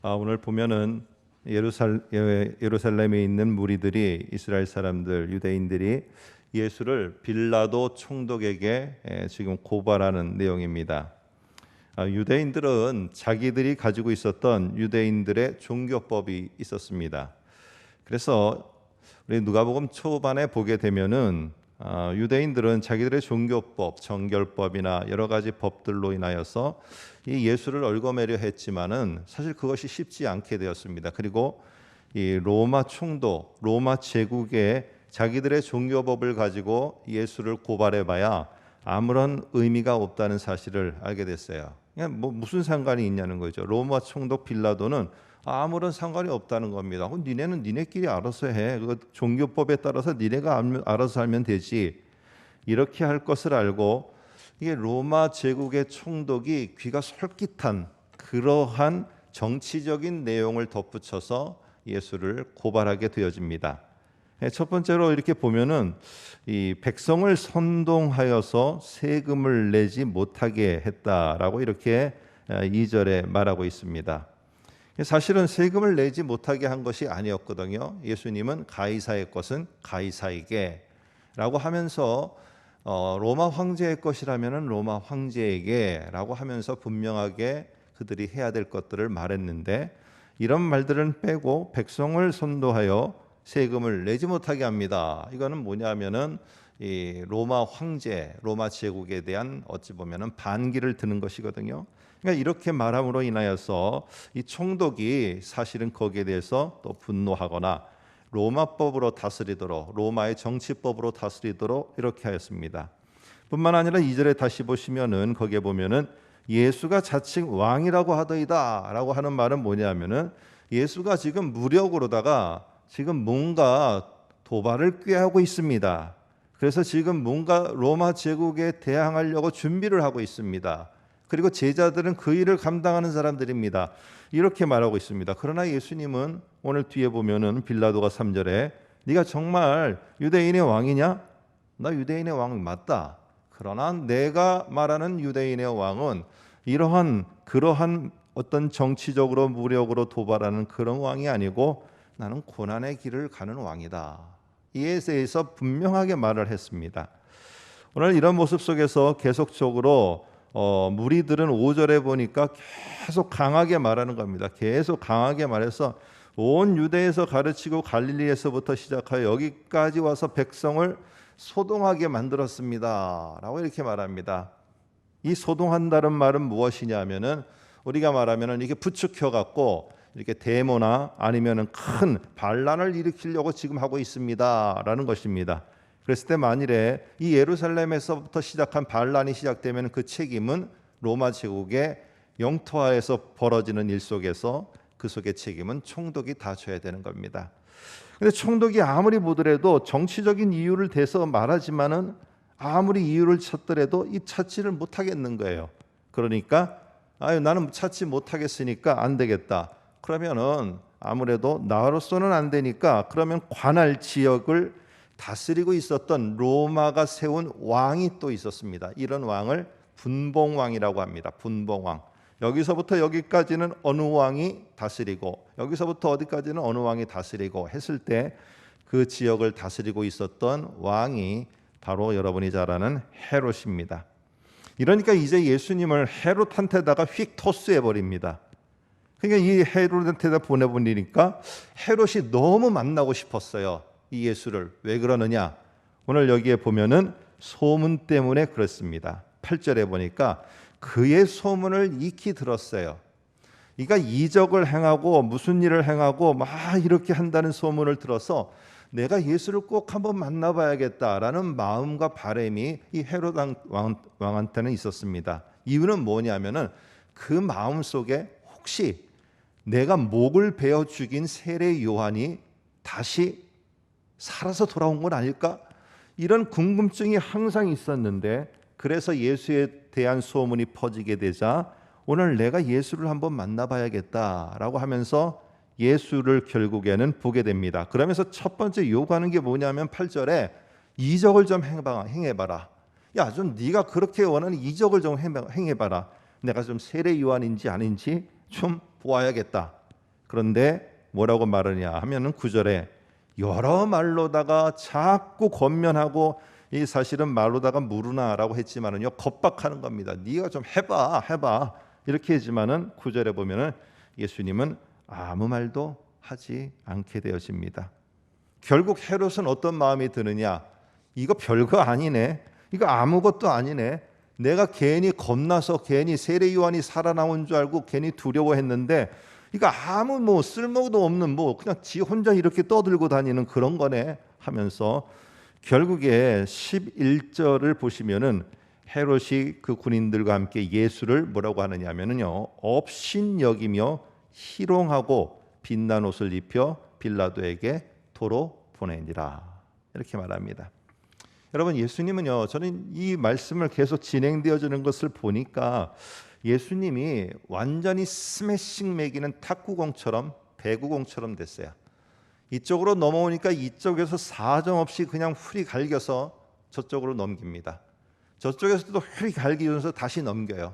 오늘 보면은 예루살렘에 있는 무리들이 이스라엘 사람들 유대인들이 예수를 빌라도 총독에게 지금 고발하는 내용입니다. 유대인들은 자기들이 가지고 있었던 유대인들의 종교법이 있었습니다. 그래서 우리 누가복음 초반에 보게 되면은 유대인들은 자기들의 종교법, 정결법이나 여러 가지 법들로 인하여서 이 예수를 얽어매려 했지만은 사실 그것이 쉽지 않게 되었습니다. 그리고 이 로마 총독, 로마 제국의 자기들의 종교법을 가지고 예수를 고발해봐야 아무런 의미가 없다는 사실을 알게 됐어요. 그냥 뭐 무슨 상관이 있냐는 거죠. 로마 총독 빌라도는 아무런 상관이 없다는 겁니다. 니네는 니네끼리 알아서 해. 그 종교법에 따라서 니네가 알아서 하면 되지. 이렇게 할 것을 알고 이게 로마 제국의 총독이 귀가 솔깃한 그러한 정치적인 내용을 덧붙여서 예수를 고발하게 되어집니다. 첫 번째로 이렇게 보면은 이 백성을 선동하여서 세금을 내지 못하게 했다라고 이렇게 2절에 말하고 있습니다. 사실은 세금을 내지 못하게 한 것이 아니었거든요. 예수님은 가이사의 것은 가이사에게 라고 하면서 로마 황제의 것이라면 로마 황제에게 라고 하면서 분명하게 그들이 해야 될 것들을 말했는데 이런 말들은 빼고 백성을 선도하여 세금을 내지 못하게 합니다. 이거는 뭐냐면은 이 로마 황제, 로마 제국에 대한 어찌 보면은 반기를 드는 것이거든요. 그러니까 이렇게 말함으로 인하여서 이 총독이 사실은 거기에 대해서 또 분노하거나 로마법으로 다스리도록, 로마의 정치법으로 다스리도록 이렇게 하였습니다. 뿐만 아니라 2절에 다시 보시면은 거기에 보면은 예수가 자칭 왕이라고 하더이다라고 하는 말은 뭐냐면은 예수가 지금 무력으로다가 지금 뭔가 도발을 꾀하고 있습니다. 그래서 지금 뭔가 로마 제국에 대항하려고 준비를 하고 있습니다. 그리고 제자들은 그 일을 감당하는 사람들입니다. 이렇게 말하고 있습니다. 그러나 예수님은 오늘 뒤에 보면은 빌라도가 3절에 네가 정말 유대인의 왕이냐? 나 유대인의 왕 맞다. 그러나 내가 말하는 유대인의 왕은 그러한 어떤 정치적으로 무력으로 도발하는 그런 왕이 아니고 나는 고난의 길을 가는 왕이다. 이에 대해서 분명하게 말을 했습니다. 오늘 이런 모습 속에서 계속적으로 무리들은 5절에 보니까 계속 강하게 말하는 겁니다. 계속 강하게 말해서 온 유대에서 가르치고 갈릴리에서부터 시작하여 여기까지 와서 백성을 소동하게 만들었습니다. 라고 이렇게 말합니다. 이 소동한다는 말은 무엇이냐면은 우리가 말하면은 이게 부추겨 갖고 이렇게 데모나 아니면은 큰 반란을 일으키려고 지금 하고 있습니다라는 것입니다. 그랬을 때 만일에 이 예루살렘에서부터 시작한 반란이 시작되면 그 책임은 로마 제국의 영토하에서 벌어지는 일 속에서 그 속의 책임은 총독이 다 져야 되는 겁니다. 그런데 총독이 아무리 보더라도 정치적인 이유를 대서 말하지만은 아무리 이유를 찾더라도 이 찾지를 못하겠는 거예요. 그러니까 나는 찾지 못하겠으니까 안 되겠다. 그러면은 아무래도 나로서는 안 되니까 그러면 관할 지역을 다스리고 있었던 로마가 세운 왕이 또 있었습니다. 이런 왕을 분봉왕이라고 합니다. 분봉왕. 여기서부터 여기까지는 어느 왕이 다스리고 여기서부터 어디까지는 어느 왕이 다스리고 했을 때 그 지역을 다스리고 있었던 왕이 바로 여러분이 잘 아는 헤롯입니다. 이러니까 이제 예수님을 헤롯한테다가 휙 토스해 버립니다. 그러니까 이 헤롯한테다 보내버리니까 헤롯이 너무 만나고 싶었어요. 이 예수를. 왜 그러느냐? 오늘 여기에 보면은 소문 때문에 그렇습니다. 8절에 보니까 그의 소문을 익히 들었어요. 그러니까 이적을 행하고 무슨 일을 행하고 막 이렇게 한다는 소문을 들어서 내가 예수를 꼭 한번 만나봐야겠다라는 마음과 바람이 이 헤롯 왕한테는 있었습니다. 이유는 뭐냐면은 그 마음 속에 혹시 내가 목을 베어 죽인 세례 요한이 다시 살아서 돌아온 건 아닐까? 이런 궁금증이 항상 있었는데 그래서 예수에 대한 소문이 퍼지게 되자 오늘 내가 예수를 한번 만나봐야겠다라고 하면서 예수를 결국에는 보게 됩니다. 그러면서 첫 번째 요구하는 게 뭐냐면 8절에 이적을 좀 행해봐라. 야, 좀 네가 그렇게 원하는 이적을 좀 행해봐라. 내가 좀 세례 요한인지 아닌지 좀 보아야겠다. 그런데 뭐라고 말하냐 하면은 9절에 여러 말로다가 자꾸 권면하고 이 사실은 말로다가 무르나라고 했지만은요 겁박하는 겁니다. 네가 좀 해봐 이렇게 했지만은 9절에 보면은 예수님은 아무 말도 하지 않게 되어집니다. 결국 헤롯은 어떤 마음이 드느냐? 이거 별거 아니네. 이거 아무것도 아니네. 내가 괜히 겁나서 괜히 세례 요한이 살아나온 줄 알고 괜히 두려워했는데 이거 아무 쓸모도 없는 그냥 지 혼자 이렇게 떠들고 다니는 그런 거네 하면서 결국에 11절을 보시면은 헤롯이 그 군인들과 함께 예수를 뭐라고 하느냐면은요 업신여기며 희롱하고 빛난 옷을 입혀 빌라도에게 도로 보내니라 이렇게 말합니다. 여러분 예수님은요 저는 이 말씀을 계속 진행되어지는 것을 보니까 예수님이 완전히 스매싱 매기는 탁구공처럼 배구공처럼 됐어요. 이쪽으로 넘어오니까 이쪽에서 사정없이 그냥 훌이 갈겨서 저쪽으로 넘깁니다. 저쪽에서도 훌이 갈기면서 다시 넘겨요.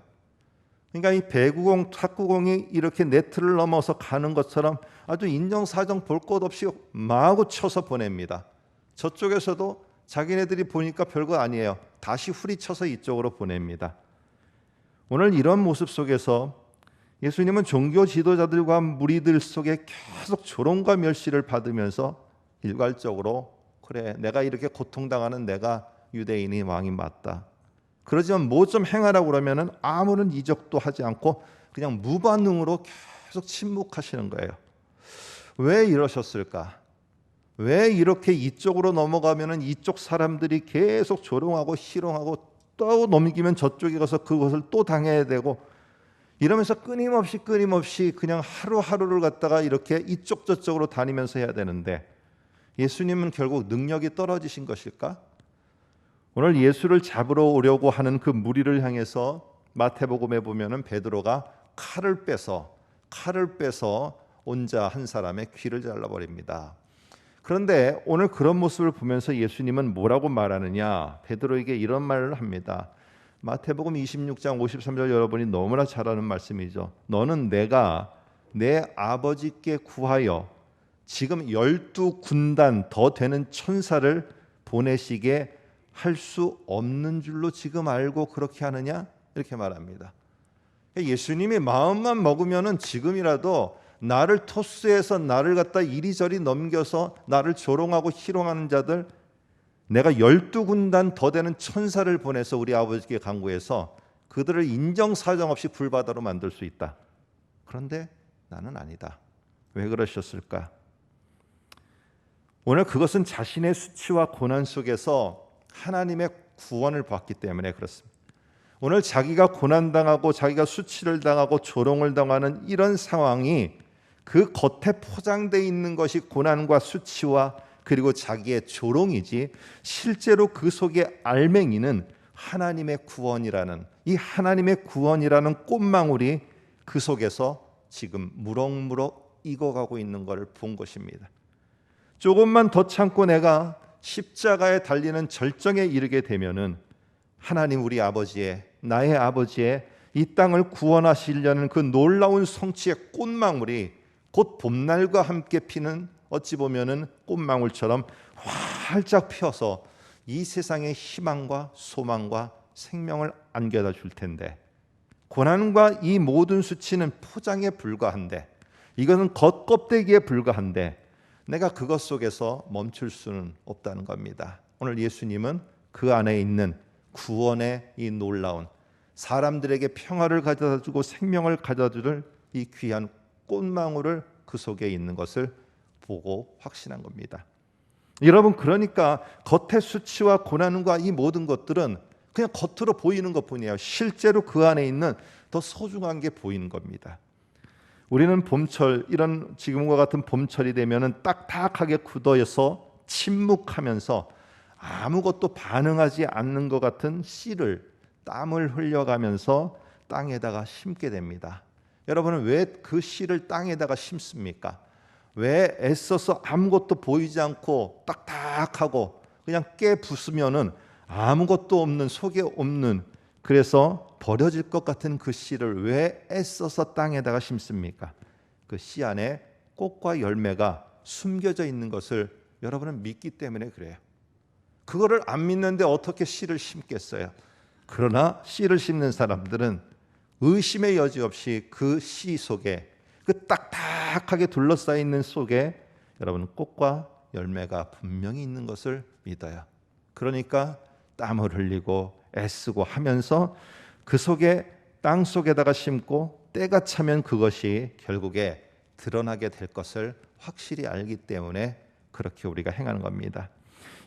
그러니까 이 배구공, 탁구공이 이렇게 네트를 넘어서 가는 것처럼 아주 인정사정 볼 것 없이 마구 쳐서 보냅니다. 저쪽에서도 자기네들이 보니까 별거 아니에요. 다시 훌이 쳐서 이쪽으로 보냅니다. 오늘 이런 모습 속에서 예수님은 종교 지도자들과 무리들 속에 계속 조롱과 멸시를 받으면서 일괄적으로 그래 내가 이렇게 고통당하는 내가 유대인이 왕이 맞다. 그러지만 뭐 좀 행하라고 그러면은 아무런 이적도 하지 않고 그냥 무반응으로 계속 침묵하시는 거예요. 왜 이러셨을까? 왜 이렇게 이쪽으로 넘어가면은 이쪽 사람들이 계속 조롱하고 희롱하고 또 넘기면 저쪽에 가서 그것을 또 당해야 되고 이러면서 끊임없이 그냥 하루하루를 갖다가 이렇게 이쪽 저쪽으로 다니면서 해야 되는데 예수님은 결국 능력이 떨어지신 것일까? 오늘 예수를 잡으러 오려고 하는 그 무리를 향해서 마태복음에 보면은 베드로가 칼을 빼서 온자 한 사람의 귀를 잘라버립니다. 그런데 오늘 그런 모습을 보면서 예수님은 뭐라고 말하느냐? 베드로에게 이런 말을 합니다. 마태복음 26장 53절 여러분이 너무나 잘 아는 말씀이죠. 너는 내가 내 아버지께 구하여 지금 12군단 더 되는 천사를 보내시게 할 수 없는 줄로 지금 알고 그렇게 하느냐? 이렇게 말합니다. 예수님이 마음만 먹으면은 지금이라도 나를 토스해서 나를 갖다 이리저리 넘겨서 나를 조롱하고 희롱하는 자들 내가 12군단 더 되는 천사를 보내서 우리 아버지께 간구해서 그들을 인정사정 없이 불바다로 만들 수 있다. 그런데 나는 아니다. 왜 그러셨을까? 오늘 그것은 자신의 수치와 고난 속에서 하나님의 구원을 받기 때문에 그렇습니다. 오늘 자기가 고난당하고 자기가 수치를 당하고 조롱을 당하는 이런 상황이 그 겉에 포장되어 있는 것이 고난과 수치와 그리고 자기의 조롱이지 실제로 그 속에 알맹이는 하나님의 구원이라는 이 하나님의 구원이라는 꽃망울이 그 속에서 지금 무럭무럭 익어가고 있는 것을 본 것입니다. 조금만 더 참고 내가 십자가에 달리는 절정에 이르게 되면은 하나님 우리 아버지의 나의 아버지의 이 땅을 구원하시려는 그 놀라운 성취의 꽃망울이 곧 봄날과 함께 피는 어찌 보면은 꽃망울처럼 활짝 펴서 이 세상의 희망과 소망과 생명을 안겨다 줄 텐데 고난과 이 모든 수치는 포장에 불과한데 이것은 겉껍데기에 불과한데 내가 그것 속에서 멈출 수는 없다는 겁니다. 오늘 예수님은 그 안에 있는 구원의 이 놀라운 사람들에게 평화를 가져다 주고 생명을 가져다 줄 이 귀한 꽃망울을 그 속에 있는 것을 보고 확신한 겁니다. 여러분 그러니까 겉의 수치와 고난과 이 모든 것들은 그냥 겉으로 보이는 것뿐이에요. 실제로 그 안에 있는 더 소중한 게 보이는 겁니다. 우리는 봄철 이런 지금과 같은 봄철이 되면은 딱딱하게 굳어서 침묵하면서 아무것도 반응하지 않는 것 같은 씨를 땀을 흘려가면서 땅에다가 심게 됩니다. 여러분은 왜 그 씨를 땅에다가 심습니까? 왜 애써서 아무것도 보이지 않고 딱딱하고 그냥 깨 부수면은 아무것도 없는 속에 없는 그래서 버려질 것 같은 그 씨를 왜 애써서 땅에다가 심습니까? 그 씨 안에 꽃과 열매가 숨겨져 있는 것을 여러분은 믿기 때문에 그래요. 그거를 안 믿는데 어떻게 씨를 심겠어요? 그러나 씨를 심는 사람들은 의심의 여지 없이 그 씨 속에, 그 딱딱하게 둘러싸여 있는 속에 여러분 꽃과 열매가 분명히 있는 것을 믿어요. 그러니까 땀을 흘리고 애쓰고 하면서 그 속에, 땅 속에다가 심고 때가 차면 그것이 결국에 드러나게 될 것을 확실히 알기 때문에 그렇게 우리가 행하는 겁니다.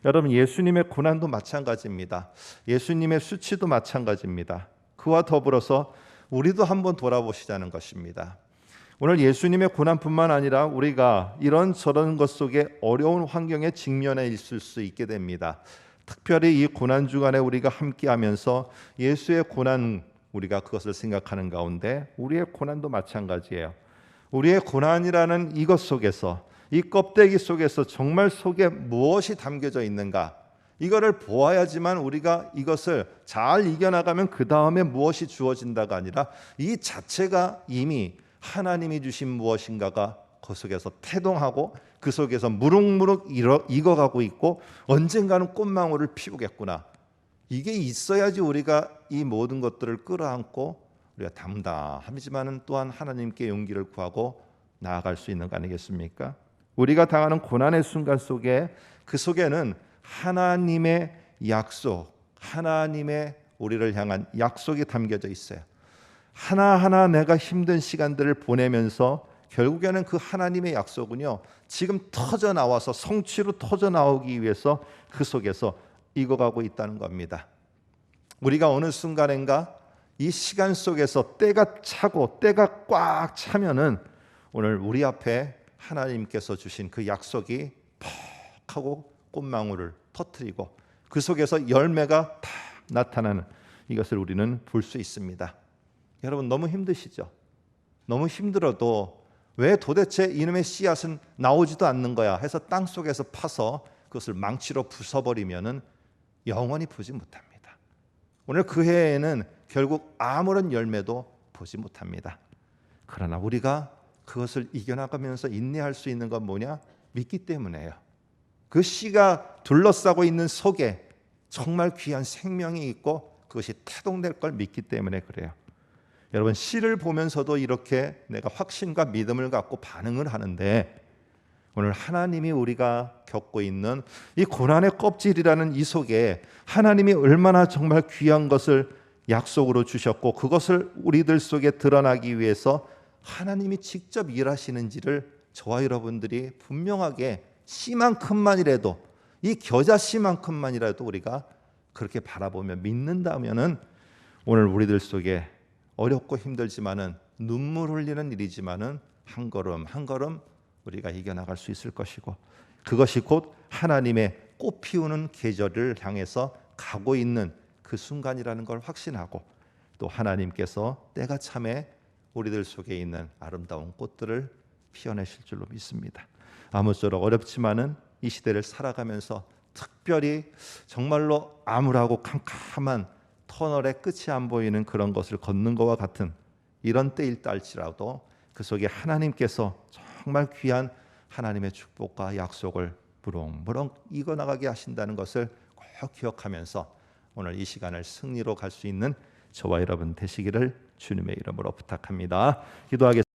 여러분, 예수님의 고난도 마찬가지입니다. 예수님의 수치도 마찬가지입니다. 그와 더불어서 우리도 한번 돌아보시자는 것입니다. 오늘 예수님의 고난뿐만 아니라 우리가 이런저런 것 속에 어려운 환경에 직면해 있을 수 있게 됩니다. 특별히 이 고난 주간에 우리가 함께하면서 예수의 고난, 우리가 그것을 생각하는 가운데 우리의 고난도 마찬가지예요. 우리의 고난이라는 이것 속에서, 이 껍데기 속에서 정말 속에 무엇이 담겨져 있는가, 이거를 보아야지만 우리가 이것을 잘 이겨나가면 그 다음에 무엇이 주어진다가 아니라 이 자체가 이미 하나님이 주신 무엇인가가 그 속에서 태동하고 그 속에서 무럭무럭 익어가고 있고 언젠가는 꽃망울을 피우겠구나. 이게 있어야지 우리가 이 모든 것들을 끌어안고 우리가 담담하지만은 또한 하나님께 용기를 구하고 나아갈 수 있는 거 아니겠습니까? 우리가 당하는 고난의 순간 속에, 그 속에는 하나님의 약속, 하나님의 우리를 향한 약속이 담겨져 있어요. 하나하나 내가 힘든 시간들을 보내면서 결국에는 그 하나님의 약속은요, 지금 터져 나와서 성취로 터져 나오기 위해서 그 속에서 익어가고 있다는 겁니다. 우리가 어느 순간인가 이 시간 속에서 때가 차고 때가 꽉 차면은 오늘 우리 앞에 하나님께서 주신 그 약속이 퍽 하고 꽃망울을 터뜨리고 그 속에서 열매가 탁 나타나는 이것을 우리는 볼 수 있습니다. 여러분, 너무 힘드시죠? 너무 힘들어도 왜 도대체 이놈의 씨앗은 나오지도 않는 거야 해서 땅 속에서 파서 그것을 망치로 부숴버리면은 영원히 보지 못합니다. 오늘 그 해에는 결국 아무런 열매도 보지 못합니다. 그러나 우리가 그것을 이겨나가면서 인내할 수 있는 건 뭐냐? 믿기 때문에요. 그 씨가 둘러싸고 있는 속에 정말 귀한 생명이 있고 그것이 태동될 걸 믿기 때문에 그래요. 여러분, 씨를 보면서도 이렇게 내가 확신과 믿음을 갖고 반응을 하는데, 오늘 하나님이 우리가 겪고 있는 이 고난의 껍질이라는 이 속에 하나님이 얼마나 정말 귀한 것을 약속으로 주셨고 그것을 우리들 속에 드러나기 위해서 하나님이 직접 일하시는지를 저와 여러분들이 분명하게 씨만큼만이라도, 이 겨자 씨만큼만이라도 우리가 그렇게 바라보며 믿는다면은 오늘 우리들 속에 어렵고 힘들지만은 눈물 흘리는 일이지만은 한 걸음 한 걸음 우리가 이겨나갈 수 있을 것이고, 그것이 곧 하나님의 꽃 피우는 계절을 향해서 가고 있는 그 순간이라는 걸 확신하고, 또 하나님께서 때가 참에 우리들 속에 있는 아름다운 꽃들을 피워내실 줄로 믿습니다. 아무쪼록 어렵지만은 이 시대를 살아가면서 특별히 정말로 암울하고 캄캄한 터널의 끝이 안 보이는 그런 것을 걷는 것과 같은 이런 때일다 할지라도 그 속에 하나님께서 정말 귀한 하나님의 축복과 약속을 무럭무럭 이겨나가게 하신다는 것을 꼭 기억하면서 오늘 이 시간을 승리로 갈 수 있는 저와 여러분 되시기를 주님의 이름으로 부탁합니다. 기도하겠습니다.